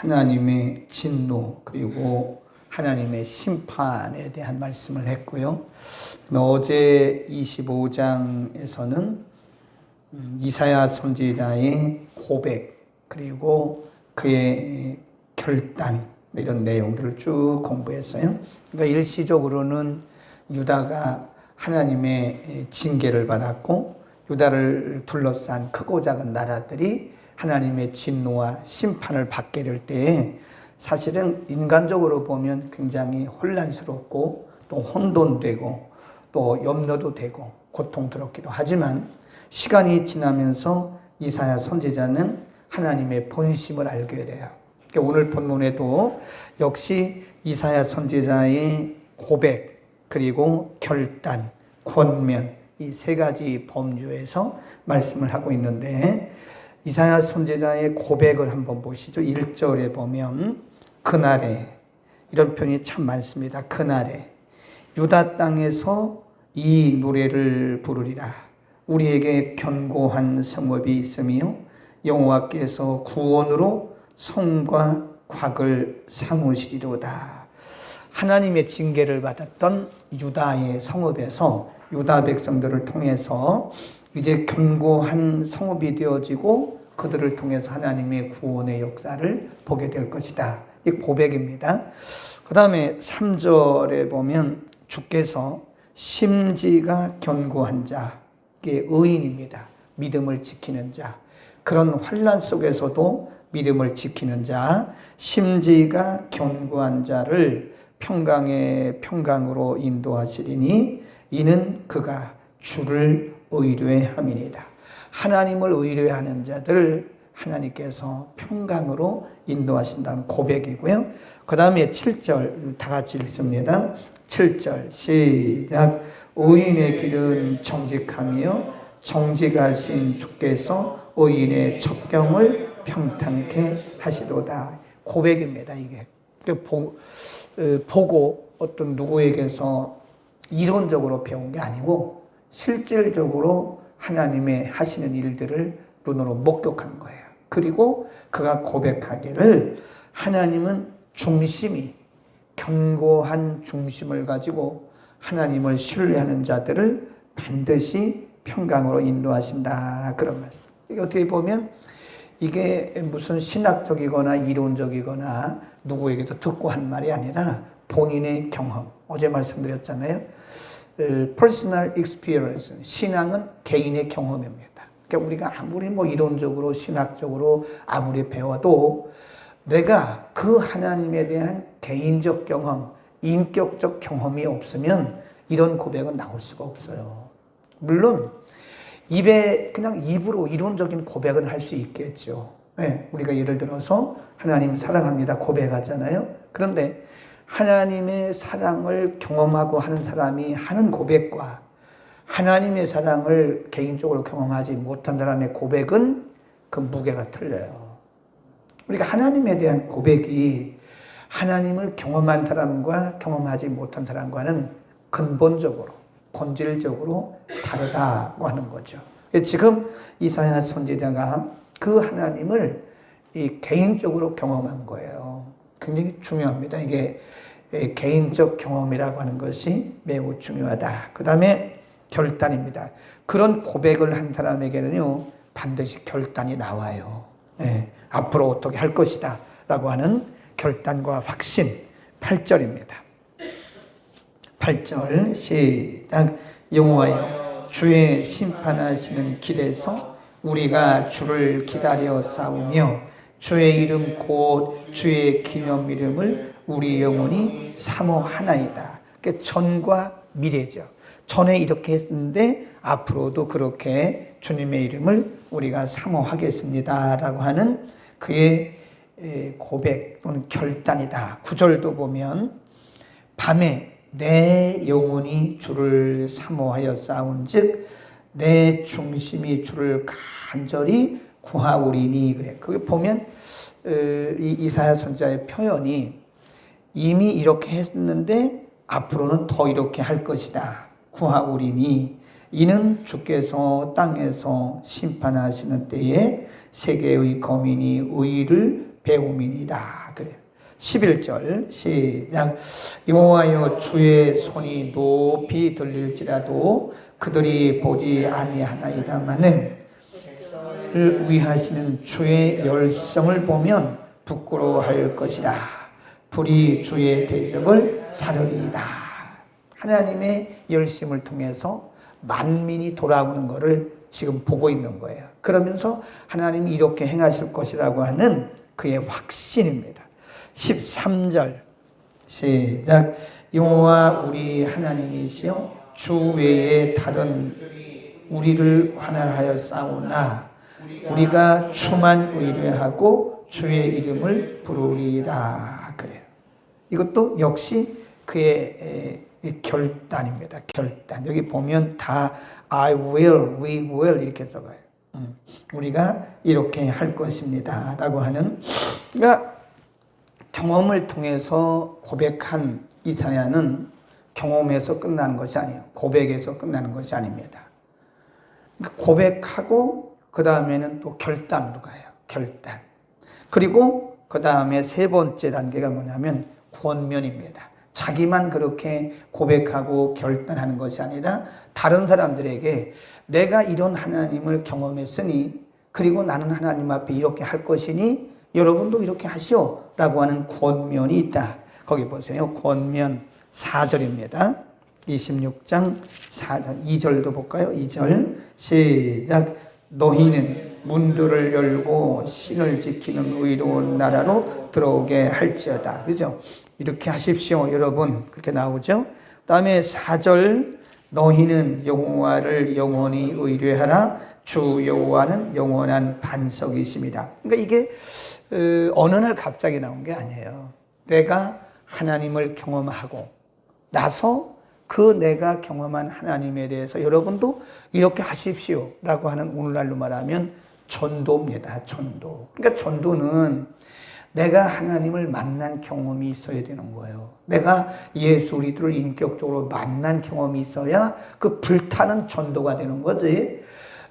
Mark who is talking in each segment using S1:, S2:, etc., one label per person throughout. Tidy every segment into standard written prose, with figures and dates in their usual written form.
S1: 하나님의 진노 그리고 하나님의 심판에 대한 말씀을 했고요. 어제 25장에서는 이사야 선지자의 고백 그리고 그의 결단 이런 내용들을 쭉 공부했어요. 그러니까 일시적으로는 유다가 하나님의 징계를 받았고 유다를 둘러싼 크고 작은 나라들이 하나님의 진노와 심판을 받게 될 때에 사실은 인간적으로 보면 굉장히 혼란스럽고 또 혼돈되고 또 염려도 되고 고통스럽기도 하지만 시간이 지나면서 이사야 선지자는 하나님의 본심을 알게 돼요. 오늘 본문에도 역시 이사야 선지자의 고백 그리고 결단, 권면 이 세 가지 범주에서 말씀을 하고 있는데 이사야 선지자의 고백을 한번 보시죠. 1절에 보면 그날에 이런 표현이 참 많습니다. 그날에 유다 땅에서 이 노래를 부르리라. 우리에게 견고한 성읍이 있으며 여호와께서 구원으로 성과 곽을 삼으시리로다. 하나님의 징계를 받았던 유다의 성읍에서 유다 백성들을 통해서 이제 견고한 성읍이 되어지고 그들을 통해서 하나님의 구원의 역사를 보게 될 것이다. 이 고백입니다. 그 다음에 3절에 보면 주께서 심지가 견고한 자, 이게 의인입니다. 믿음을 지키는 자. 그런 환난 속에서도 믿음을 지키는 자, 심지가 견고한 자를 평강의 평강으로 인도하시리니 이는 그가 주를 의뢰함이니이다. 하나님을 의뢰하는 자들 하나님께서 평강으로 인도하신다는 고백이고요. 그 다음에 7절 다 같이 읽습니다. 7절 시작. 의인의 길은 정직하며 정직하신 주께서 의인의 첩경을 평탄케 하시도다. 고백입니다. 이게 보고 어떤 누구에게서 이론적으로 배운 게 아니고 실질적으로 하나님의 하시는 일들을 눈으로 목격한 거예요. 그리고 그가 고백하기를 하나님은 중심이 견고한 중심을 가지고 하나님을 신뢰하는 자들을 반드시 평강으로 인도하신다. 그런 말씀. 이게 어떻게 보면 이게 무슨 신학적이거나 이론적이거나 누구에게도 듣고 한 말이 아니라 본인의 경험. 어제 말씀드렸잖아요. personal experience. 신앙은 개인의 경험입니다. 그러니까 우리가 아무리 이론적으로 신학적으로 아무리 배워도 내가 그 하나님에 대한 개인적 경험, 인격적 경험이 없으면 이런 고백은 나올 수가 없어요. 물론 그냥 입으로 이론적인 고백은 할 수 있겠죠. 네, 우리가 예를 들어서 하나님 사랑합니다 고백하잖아요. 그런데 하나님의 사랑을 경험하고 하는 사람이 하는 고백과 하나님의 사랑을 개인적으로 경험하지 못한 사람의 고백은 그 무게가 틀려요. 우리가 하나님에 대한 고백이 하나님을 경험한 사람과 경험하지 못한 사람과는 근본적으로 본질적으로 다르다고 하는 거죠. 지금 이사야 선지자가 그 하나님을 개인적으로 경험한 거예요. 굉장히 중요합니다. 이게 개인적 경험이라고 하는 것이 매우 중요하다. 그 다음에 결단입니다. 그런 고백을 한 사람에게는요 반드시 결단이 나와요. 네, 앞으로 어떻게 할 것이다 라고 하는 결단과 확신. 8절입니다. 8절 시작. 여호와여 주의 심판하시는 길에서 우리가 주를 기다려 싸우며 주의 이름 곧 주의 기념 이름을 우리 영혼이 사모하나이다. 그러니까 전과 미래죠. 전에 이렇게 했는데 앞으로도 그렇게 주님의 이름을 우리가 사모하겠습니다 라고 하는 그의 고백 또는 결단이다. 9절도 보면 밤에 내 영혼이 주를 사모하여 싸운즉 내 중심이 주를 간절히 구하오리니. 그래. 그게 보면 이 이사야 선지자의 표현이 이미 이렇게 했는데 앞으로는 더 이렇게 할 것이다. 구하오리니 이는 주께서 땅에서 심판하시는 때에 세계의 거민이 의를 배움이니이다. 그래요. 11절 시작. 여호와여 주의 손이 높이 들릴지라도 그들이 보지 아니하나이다마는 위하시는 주의 열성을 보면 부끄러워할 것이라. 불이 주의 대적을 사르리이다. 하나님의 열심을 통해서 만민이 돌아오는 것을 지금 보고 있는 거예요. 그러면서 하나님이 이렇게 행하실 것이라고 하는 그의 확신입니다. 13절 시작. 여호와 우리 하나님이시여 주 외에 다른 우리를 관할하여 싸우나 우리가 주만 의뢰하고 주의 이름을 부르리이다. 그래요. 이것도 역시 그의 결단입니다. 결단. 여기 보면 다 I will, we will 이렇게 써봐요. 우리가 이렇게 할 것입니다. 라고 하는, 그러니까 경험을 통해서 고백한 이사야는 경험에서 끝나는 것이 아니에요. 고백에서 끝나는 것이 아닙니다. 그러니까 고백하고 그 다음에는 또 결단으로 가요. 결단. 그리고 그 다음에 세 번째 단계가 뭐냐면 권면입니다. 자기만 그렇게 고백하고 결단하는 것이 아니라 다른 사람들에게 내가 이런 하나님을 경험했으니 그리고 나는 하나님 앞에 이렇게 할 것이니 여러분도 이렇게 하시오 라고 하는 권면이 있다. 거기 보세요. 권면 4절입니다. 26장 4절 2절도 볼까요? 2절 시작. 너희는 문들을 열고 신을 지키는 의로운 나라로 들어오게 할지어다. 그죠? 이렇게 하십시오 여러분. 그렇게 나오죠. 그 다음에 4절 너희는 여호와를 영원히 의뢰하라. 주 여호와는 영원한 반석이십니다. 그러니까 이게 어느 날 갑자기 나온 게 아니에요. 내가 하나님을 경험하고 나서 그 내가 경험한 하나님에 대해서 여러분도 이렇게 하십시오 라고 하는, 오늘날로 말하면 전도입니다. 전도. 그러니까 전도는 내가 하나님을 만난 경험이 있어야 되는 거예요. 내가 예수 그리스도를 인격적으로 만난 경험이 있어야 그 불타는 전도가 되는 거지.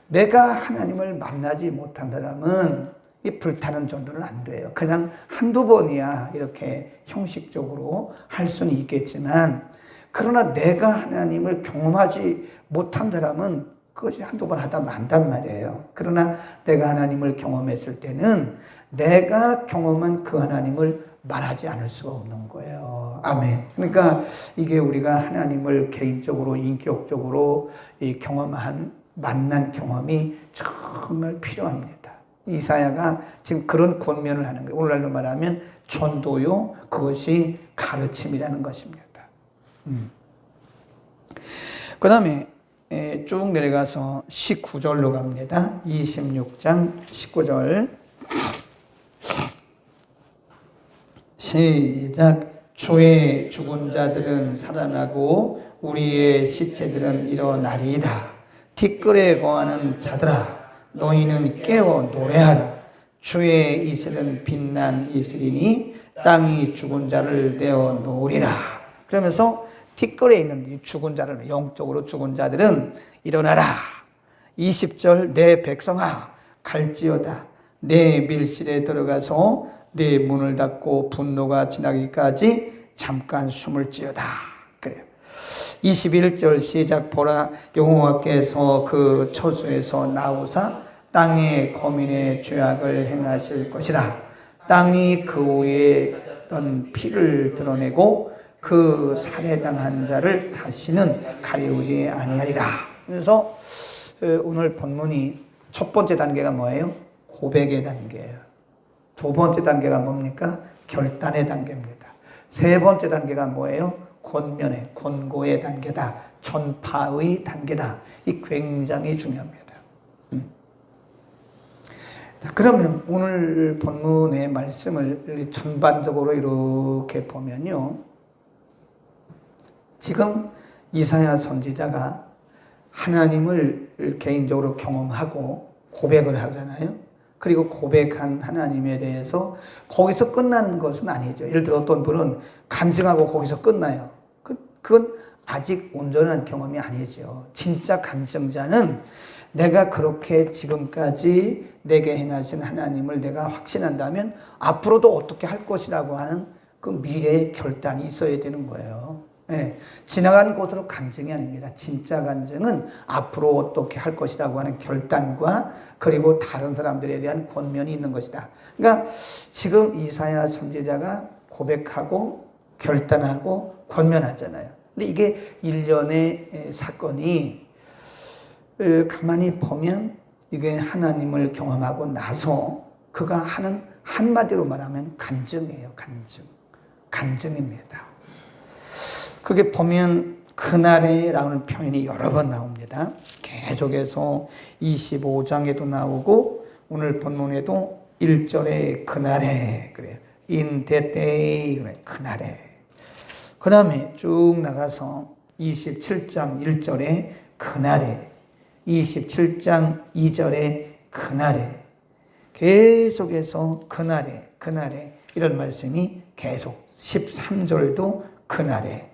S1: 내가 하나님을 만나지 못한 사람은 이 불타는 전도는 안 돼요. 그냥 한두 번이야 이렇게 형식적으로 할 수는 있겠지만, 그러나 내가 하나님을 경험하지 못한 사람은 그것이 한두 번 하다 만단 말이에요. 그러나 내가 하나님을 경험했을 때는 내가 경험한 그 하나님을 말하지 않을 수가 없는 거예요. 아멘. 그러니까 이게 우리가 하나님을 개인적으로 인격적으로 경험한, 만난 경험이 정말 필요합니다. 이사야가 지금 그런 권면을 하는 거예요. 오늘날로 말하면 전도요, 그것이 가르침이라는 것입니다. 그 다음에 쭉 내려가서 19절로 갑니다. 26장 19절 시작. 주의 죽은 자들은 살아나고 우리의 시체들은 일어나리이다. 티끌에 거하는 자들아 너희는 깨어 노래하라. 주의 이슬은 빛난 이슬이니 땅이 죽은 자를 내어 놓으리라. 그러면서 티끌에 있는 죽은 자를, 영적으로 죽은 자들은 일어나라. 20절 내 백성아 갈지어다. 내 밀실에 들어가서 내 문을 닫고 분노가 지나기까지 잠깐 숨을 지어다. 그래요. 21절 시작. 보라 여호와께서 그 처소에서 나오사 땅의 거민의 죄악을 행하실 것이라. 땅이 그 위에 있던 피를 드러내고 그 살해당한 자를 다시는 가리우지 아니하리라. 그래서 오늘 본문이 첫 번째 단계가 뭐예요? 고백의 단계예요. 두 번째 단계가 뭡니까? 결단의 단계입니다. 세 번째 단계가 뭐예요? 권면의, 권고의 단계다. 전파의 단계다. 이 굉장히 중요합니다. 그러면 오늘 본문의 말씀을 전반적으로 이렇게 보면요, 지금 이사야 선지자가 하나님을 개인적으로 경험하고 고백을 하잖아요. 그리고 고백한 하나님에 대해서 거기서 끝나는 것은 아니죠. 예를 들어 어떤 분은 간증하고 거기서 끝나요. 그건 아직 온전한 경험이 아니죠. 진짜 간증자는 내가 그렇게 지금까지 내게 행하신 하나님을 내가 확신한다면 앞으로도 어떻게 할 것이라고 하는 그 미래의 결단이 있어야 되는 거예요. 네. 지나간 곳으로 간증이 아닙니다. 진짜 간증은 앞으로 어떻게 할 것이라고 하는 결단과 그리고 다른 사람들에 대한 권면이 있는 것이다. 그러니까 지금 이사야 선지자가 고백하고 결단하고 권면하잖아요. 근데 이게 일련의 사건이 가만히 보면 이게 하나님을 경험하고 나서 그가 하는 한마디로 말하면 간증이에요. 간증입니다. 그렇게 보면 그날에라는 표현이 여러 번 나옵니다. 계속해서 25장에도 나오고 오늘 본문에도 1절에 그날에 그래요. In that day 그래. 그날에. 그 다음에 쭉 나가서 27장 1절에 그날에 27장 2절에 그날에 계속해서 그날에 이런 말씀이 계속 13절도 그날에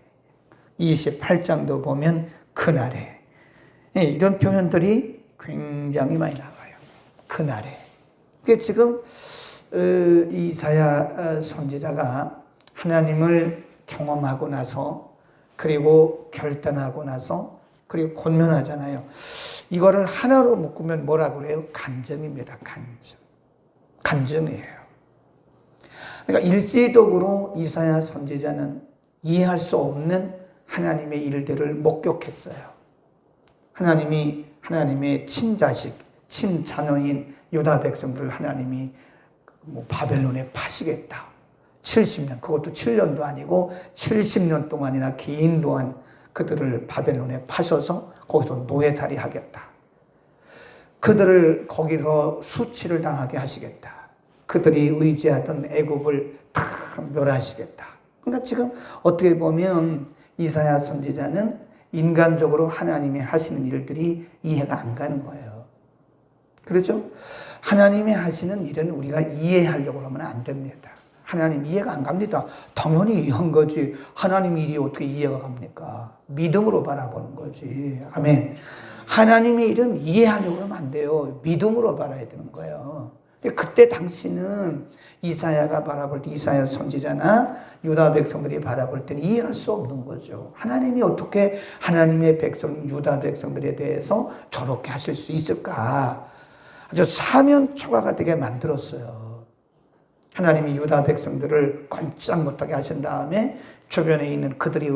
S1: 28장도 보면 그날에 이런 표현들이 굉장히 많이 나와요. 그날에. 그게 지금 이사야 선지자가 하나님을 경험하고 나서 그리고 결단하고 나서 그리고 권면하잖아요. 이거를 하나로 묶으면 뭐라고 그래요? 간증입니다. 간증이에요. 그러니까 일시적으로 이사야 선지자는 이해할 수 없는 하나님의 일들을 목격했어요. 하나님의 친자식, 친자녀인 유다 백성들을 하나님이 바벨론에 파시겠다. 70년, 그것도 7년도 아니고 70년 동안이나 긴 동안 그들을 바벨론에 파셔서 거기서 노예살이 하겠다. 그들을 거기서 수치를 당하게 하시겠다. 그들이 의지하던 애굽을 다 멸하시겠다. 그러니까 지금 어떻게 보면 이사야 선지자는 인간적으로 하나님이 하시는 일들이 이해가 안 가는 거예요. 그렇죠? 하나님이 하시는 일은 우리가 이해하려고 하면 안 됩니다. 하나님 이해가 안 갑니다. 당연히 이해한 거지. 하나님 일이 어떻게 이해가 갑니까? 믿음으로 바라보는 거지. 아멘. 하나님의 일은 이해하려고 하면 안 돼요. 믿음으로 바라야 되는 거예요. 그때 당시는 이사야가 바라볼 때 이사야 선지자나 유다 백성들이 바라볼 때는 이해할 수 없는 거죠. 하나님이 어떻게 하나님의 백성 유다 백성들에 대해서 저렇게 하실 수 있을까? 아주 사면초가가 되게 만들었어요. 하나님이 유다 백성들을 꼼짝 못하게 하신 다음에 주변에 있는 그들이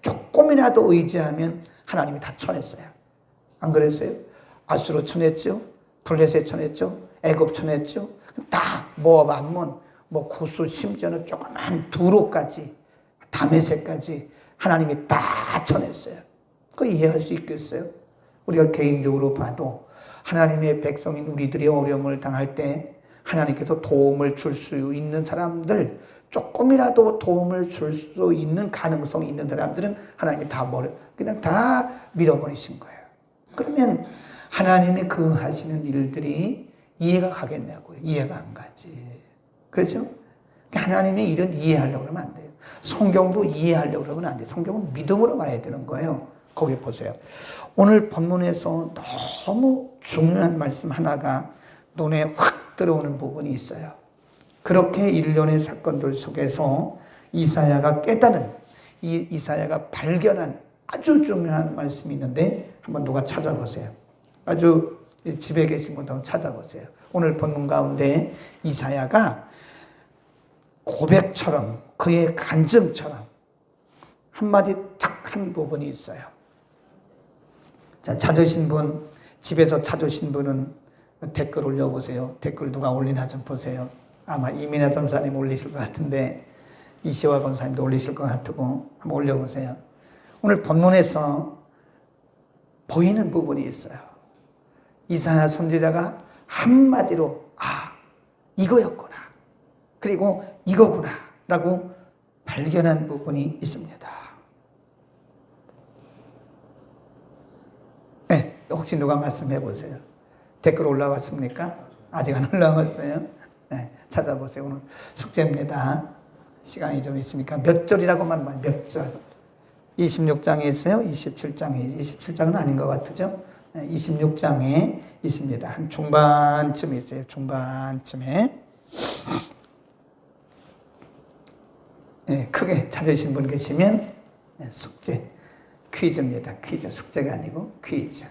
S1: 조금이라도 의지하면 하나님이 다 쳐냈어요. 안 그랬어요? 아수르 쳐냈죠? 블레셋 쳐냈죠? 애굽 쳐냈죠? 다 모압, 암몬, 구스, 심지어는 조그만 두로까지, 다메섹까지 하나님이 다 쳐냈어요. 그거 이해할 수 있겠어요? 우리가 개인적으로 봐도 하나님의 백성인 우리들이 어려움을 당할 때 하나님께서 도움을 줄 수 있는 사람들, 조금이라도 도움을 줄 수 있는 가능성이 있는 사람들은 하나님이 그냥 다 밀어버리신 거예요. 그러면 하나님의 그 하시는 일들이 이해가 가겠냐고요. 이해가 안 가지. 그렇죠? 하나님의 일은 이해하려고 그러면 안 돼요. 성경도 이해하려고 그러면 안 돼요. 성경은 믿음으로 가야 되는 거예요. 거기 보세요. 오늘 본문에서 너무 중요한 말씀 하나가 눈에 확 들어오는 부분이 있어요. 그렇게 일련의 사건들 속에서 이사야가 깨달은, 이사야가 발견한 아주 중요한 말씀이 있는데 한번 누가 찾아보세요. 아주 집에 계신 분도 한번 찾아보세요. 오늘 본문 가운데 이사야가 고백처럼 그의 간증처럼 한마디 탁 한 부분이 있어요. 자, 찾으신 분, 집에서 찾으신 분은 댓글 올려보세요. 댓글 누가 올리나 좀 보세요. 아마 이민아 전사님 올리실 것 같은데 이시화 권사님도 올리실 것 같고 한번 올려보세요. 오늘 본문에서 보이는 부분이 있어요. 이사야 선지자가 한마디로 이거였구나. 그리고 이거구나 라고 발견한 부분이 있습니다. 네, 혹시 누가 말씀해 보세요. 댓글 올라왔습니까? 아직 안 올라왔어요? 네, 찾아보세요. 오늘 숙제입니다. 시간이 좀 있으니까 몇 절이라고만 몇 절. 26장에 있어요? 27장에 27장은 아닌 것 같죠? 26장에 있습니다. 한 중반쯤에 있어요. 중반쯤에. 네, 크게 찾으신 분 계시면 숙제, 퀴즈입니다. 퀴즈, 숙제가 아니고 퀴즈.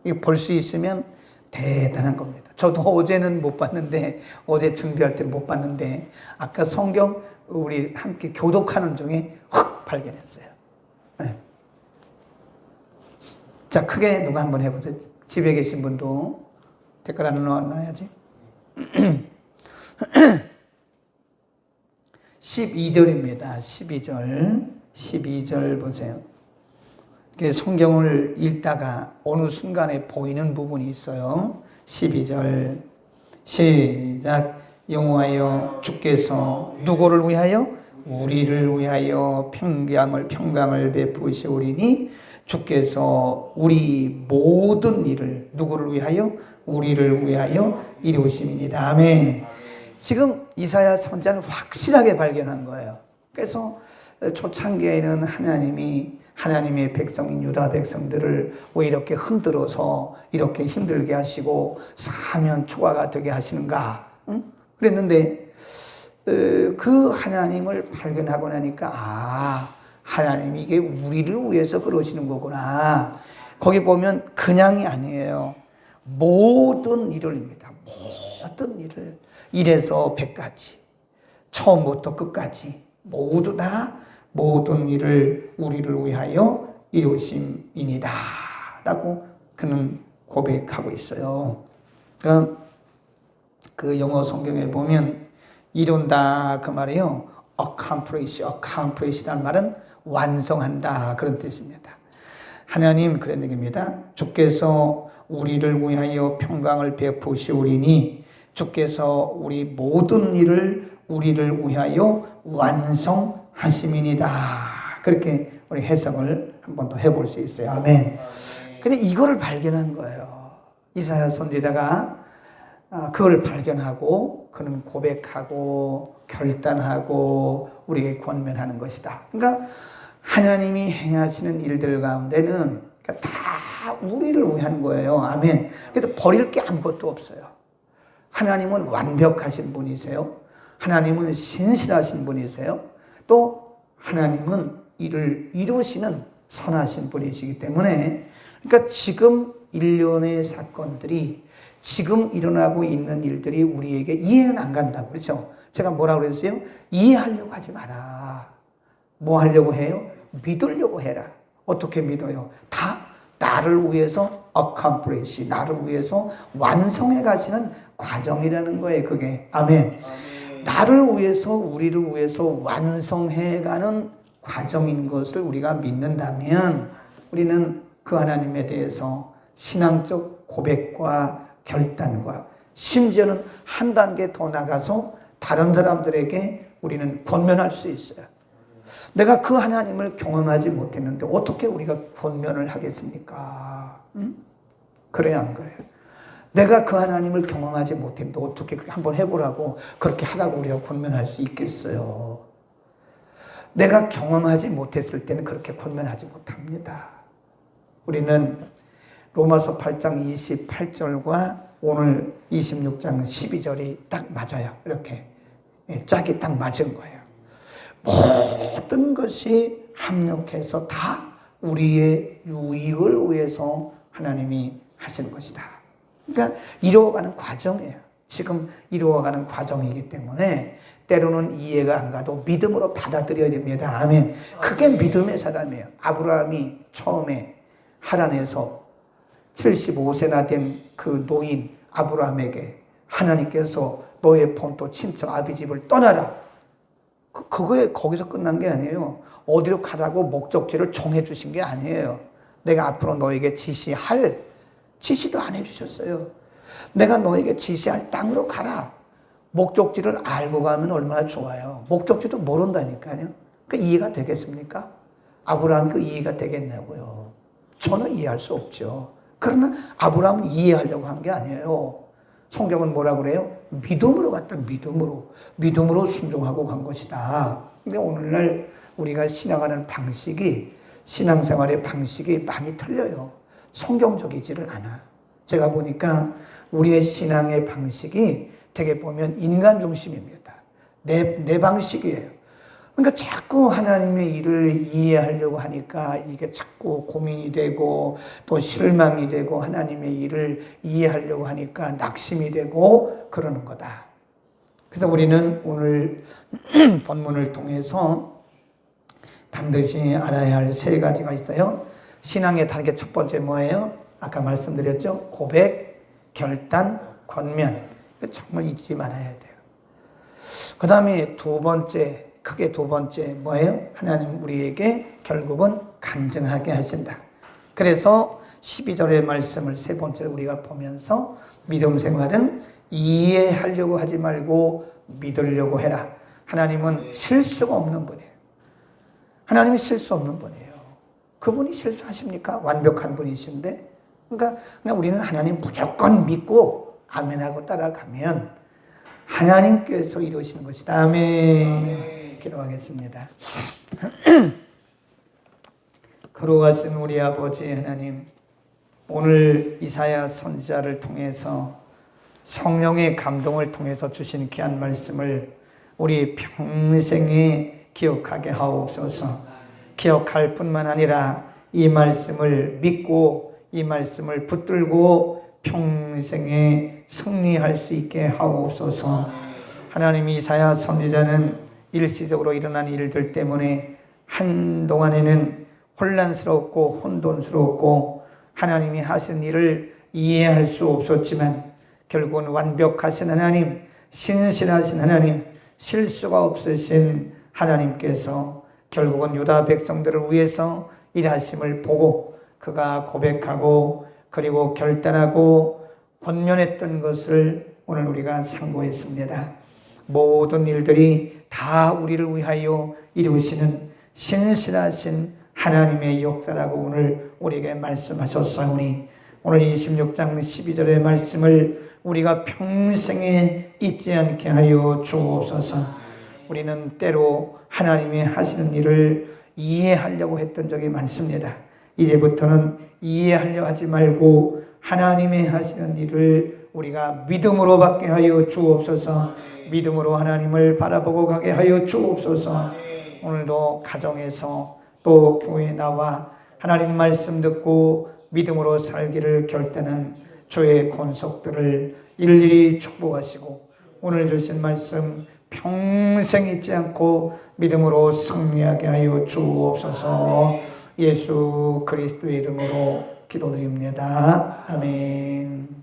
S1: 이거 볼 수 있으면 대단한 겁니다. 저도 어제는 못 봤는데, 어제 준비할 때 못 봤는데, 아까 성경 우리 함께 교독하는 중에 확 발견했어요. 네. 자, 크게 누가 한번 해보죠. 집에 계신 분도 댓글 하나 넣어놔야지. 12절입니다. 12절 보세요. 성경을 읽다가 어느 순간에 보이는 부분이 있어요. 12절 시작. 여호와여 주께서 누구를 위하여? 우리를 위하여 평강을 베푸시오리니 주께서 우리 모든 일을 누구를 위하여? 우리를 위하여 이루심이니이다. 아멘. 지금 이사야 선지자는 확실하게 발견한 거예요. 그래서 초창기에는 하나님의 백성인 유다 백성들을 왜 이렇게 흔들어서 이렇게 힘들게 하시고 사면 초과가 되게 하시는가? 응? 그랬는데 그 하나님을 발견하고 나니까 하나님이 이게 우리를 위해서 그러시는 거구나. 거기 보면 그냥이 아니에요. 모든 일을입니다. 모든 일을 1에서 100까지 처음부터 끝까지 모두 다 모든 일을 우리를 위하여 이루심이니다 라고 그는 고백하고 있어요. 그 영어 성경에 보면 이룬다 그 말이에요. accomplish라는 말은 완성한다 그런 뜻입니다. 하나님 그런 얘기입니다. 주께서 우리를 위하여 평강을 베푸시오리니 주께서 우리 모든 일을 우리를 위하여 완성하심이니이다. 그렇게 우리 해석을 한 번 더 해볼 수 있어요. 아멘. 근데 이거를 발견한 거예요. 이사야 선지자가 그걸 발견하고 그는 고백하고 결단하고 우리에게 권면하는 것이다. 그러니까 하나님이 행하시는 일들 가운데는 다 우리를 위한 거예요. 아멘. 그래서 버릴 게 아무것도 없어요. 하나님은 완벽하신 분이세요. 하나님은 신실하신 분이세요. 또 하나님은 이를 이루시는 선하신 분이시기 때문에 그러니까 지금 일련의 사건들이 지금 일어나고 있는 일들이 우리에게 이해는 안 간다고 그렇죠? 제가 뭐라고 그랬어요? 이해하려고 하지 마라. 뭐 하려고 해요? 믿으려고 해라. 어떻게 믿어요? 다 나를 위해서 accomplish, 나를 위해서 완성해 가시는 과정이라는 거예요. 그게 아멘. 나를 위해서 우리를 위해서 완성해가는 과정인 것을 우리가 믿는다면 우리는 그 하나님에 대해서 신앙적 고백과 결단과 심지어는 한 단계 더 나가서 다른 사람들에게 우리는 권면할 수 있어요. 내가 그 하나님을 경험하지 못했는데 어떻게 우리가 권면을 하겠습니까? 응? 그래야 한 거예요. 내가 그 하나님을 경험하지 못했는데 어떻게 한번 해보라고 그렇게 하라고 우리가 권면할 수 있겠어요? 내가 경험하지 못했을 때는 그렇게 권면하지 못합니다. 우리는 로마서 8장 28절과 오늘 26장 12절이 딱 맞아요. 이렇게 짝이 딱 맞은 거예요. 모든 것이 합력해서 다 우리의 유익을 위해서 하나님이 하시는 것이다. 그러니까 이루어가는 과정이에요. 지금 이루어가는 과정이기 때문에 때로는 이해가 안 가도 믿음으로 받아들여야 됩니다. 아멘. 그게 믿음의 사람이에요. 아브라함이 처음에 하란에서 75세나 된 그 노인 아브라함에게 하나님께서 너의 본토 친척 아비 집을 떠나라. 그거에 거기서 끝난 게 아니에요. 어디로 가라고 목적지를 정해 주신 게 아니에요. 내가 앞으로 너에게 지시도 안 해주셨어요. 내가 너에게 지시할 땅으로 가라. 목적지를 알고 가면 얼마나 좋아요. 목적지도 모른다니까요. 그 이해가 되겠습니까? 아브라함 그 이해가 되겠냐고요. 저는 이해할 수 없죠. 그러나 아브라함은 이해하려고 한 게 아니에요. 성경은 뭐라 그래요? 믿음으로 갔다. 믿음으로 순종하고 간 것이다. 근데 오늘날 우리가 신앙하는 방식이 신앙생활의 방식이 많이 틀려요. 성경적이지를 않아. 제가 보니까 우리의 신앙의 방식이 되게 보면 인간 중심입니다. 내 방식이에요. 그러니까 자꾸 하나님의 일을 이해하려고 하니까 이게 자꾸 고민이 되고 또 실망이 되고 하나님의 일을 이해하려고 하니까 낙심이 되고 그러는 거다. 그래서 우리는 오늘 본문을 통해서 반드시 알아야 할 세 가지가 있어요. 신앙의 단계 첫 번째 뭐예요? 아까 말씀드렸죠? 고백, 결단, 권면. 정말 잊지 말아야 돼요. 그 다음에 두 번째, 크게 두 번째 뭐예요? 하나님 우리에게 결국은 간증하게 하신다. 그래서 12절의 말씀을 세 번째로 우리가 보면서 믿음 생활은 이해하려고 하지 말고 믿으려고 해라. 하나님은 실수가 없는 분이에요. 하나님이 실수 없는 분이에요. 그분이 실수하십니까? 완벽한 분이신데. 그러니까 그냥 우리는 하나님 무조건 믿고 아멘하고 따라가면 하나님께서 이루시는 것이다. 아멘. 기도하겠습니다. 거룩하신 우리 아버지 하나님, 오늘 이사야 선지자를 통해서 성령의 감동을 통해서 주신 귀한 말씀을 우리 평생에 기억하게 하옵소서. 기억할 뿐만 아니라 이 말씀을 믿고 이 말씀을 붙들고 평생에 승리할 수 있게 하옵소서. 하나님, 이사야 선지자는 일시적으로 일어난 일들 때문에 한동안에는 혼란스럽고 혼돈스럽고 하나님이 하신 일을 이해할 수 없었지만 결국은 완벽하신 하나님, 신실하신 하나님, 실수가 없으신 하나님께서 결국은 유다 백성들을 위해서 일하심을 보고 그가 고백하고 그리고 결단하고 권면했던 것을 오늘 우리가 상고했습니다. 모든 일들이 다 우리를 위하여 이루시는 신실하신 하나님의 역사라고 오늘 우리에게 말씀하셨사오니 오늘 26장 12절의 말씀을 우리가 평생에 잊지 않게 하여 주옵소서. 우리는 때로 하나님이 하시는 일을 이해하려고 했던 적이 많습니다. 이제부터는 이해하려 하지 말고 하나님이 하시는 일을 우리가 믿음으로 받게 하여 주옵소서. 믿음으로 하나님을 바라보고 가게 하여 주옵소서. 오늘도 가정에서 또 교회에 나와 하나님 말씀 듣고 믿음으로 살기를 결단한 주의 권속들을 일일이 축복하시고 오늘 주신 말씀 평생 잊지 않고 믿음으로 승리하게 하여 주옵소서. 예수 그리스도의 이름으로 기도드립니다. 아멘.